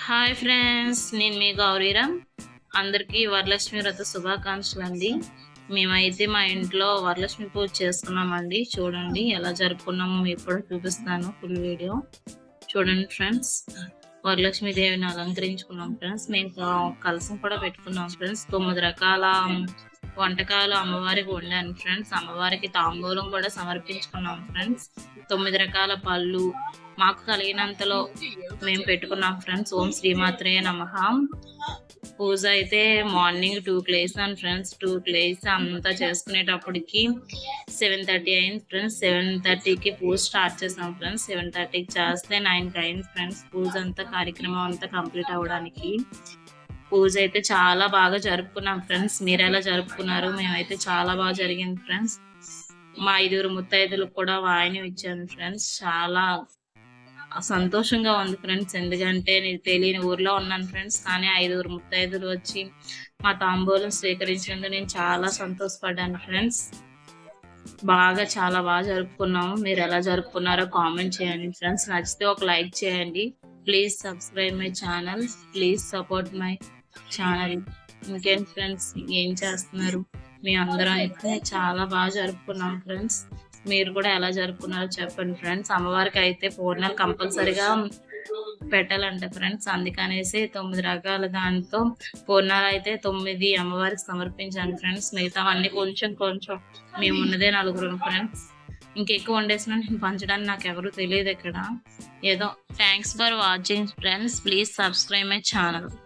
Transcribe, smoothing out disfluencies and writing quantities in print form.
Hi friends, నేను మీ గౌరీరామ్. అందరికీ వరలక్ష్మి వ్రత శుభాకాంక్షలు అండి. మేమైతే మా ఇంట్లో వరలక్ష్మి పూజ చేసుకున్నామండి. చూడండి ఎలా జరుపుకున్నామో మీకు కూడా చూపిస్తాను ఫుల్ వీడియో. చూడండి ఫ్రెండ్స్, వరలక్ష్మి దేవిని అలంకరించుకున్నాం ఫ్రెండ్స్. మేము కలసం కూడా పెట్టుకున్నాం ఫ్రెండ్స్. 9 రకాల వంటకాలు అమ్మవారికి వండాను ఫ్రెండ్స్. అమ్మవారికి తాంబూలం కూడా సమర్పించుకున్నాం ఫ్రెండ్స్. 9 రకాల పళ్ళు మాకు కలిగినంతలో మేము పెట్టుకున్నాం ఫ్రెండ్స్. ఓం శ్రీమాత్రే నమః. పూజ అయితే మార్నింగ్ 2కి లేసాను ఫ్రెండ్స్. 2కి లేసి అంతా చేసుకునేటప్పటికి 7:30 అయింది ఫ్రెండ్స్. 7:30కి పూజ స్టార్ట్ చేసాం ఫ్రెండ్స్. 7:30కి చేస్తే 9కి అయింది ఫ్రెండ్స్. పూజ అంతా కార్యక్రమం అంతా కంప్లీట్ అవ్వడానికి. పూజ అయితే చాలా బాగా జరుపుకున్నాం ఫ్రెండ్స్. మీరు ఎలా జరుపుకున్నారు? మేమైతే చాలా బాగా జరిగింది ఫ్రెండ్స్. మా 5 ముత్తైదులకు కూడా వాయినం ఇచ్చాను ఫ్రెండ్స్. చాలా సంతోషంగా ఉంది ఫ్రెండ్స్. ఎందుకంటే నేను తెలియని ఊర్లో ఉన్నాను ఫ్రెండ్స్. కానీ 5 ముత్తైదులు వచ్చి మా తాంబూలం స్వీకరించినందుకు నేను చాలా సంతోషపడ్డాను ఫ్రెండ్స్. చాలా బాగా జరుపుకున్నాము. మీరు ఎలా జరుపుకున్నారో కామెంట్ చేయండి ఫ్రెండ్స్. నచ్చితే ఒక లైక్ చేయండి. Please subscribe my channel. Please support my channel. ఇంకేం ఫ్రెండ్స్, ఏం చేస్తున్నారు? మీ అందరం అయితే చాలా బాగా జరుపుకున్నాం ఫ్రెండ్స్. మీరు కూడా ఎలా జరుపుకున్నారో చెప్పండి ఫ్రెండ్స్. అమ్మవారికి అయితే పూర్ణాలు కంపల్సరిగా పెట్టాలంట ఫ్రెండ్స్. అందుకనేసి 9 రకాల దాంతో పూర్ణాలు అయితే 9 అమ్మవారికి సమర్పించాను ఫ్రెండ్స్. మిగతావన్నీ కొంచెం కొంచెం మేము ఉన్నదే 4 ఫ్రెండ్స్. ఇంకెక్కువ వండేసిన నేను పంచడానికి నాకు ఎవరు తెలియదు ఇక్కడ. ఏదో thanks for watching friends. Please subscribe my channel.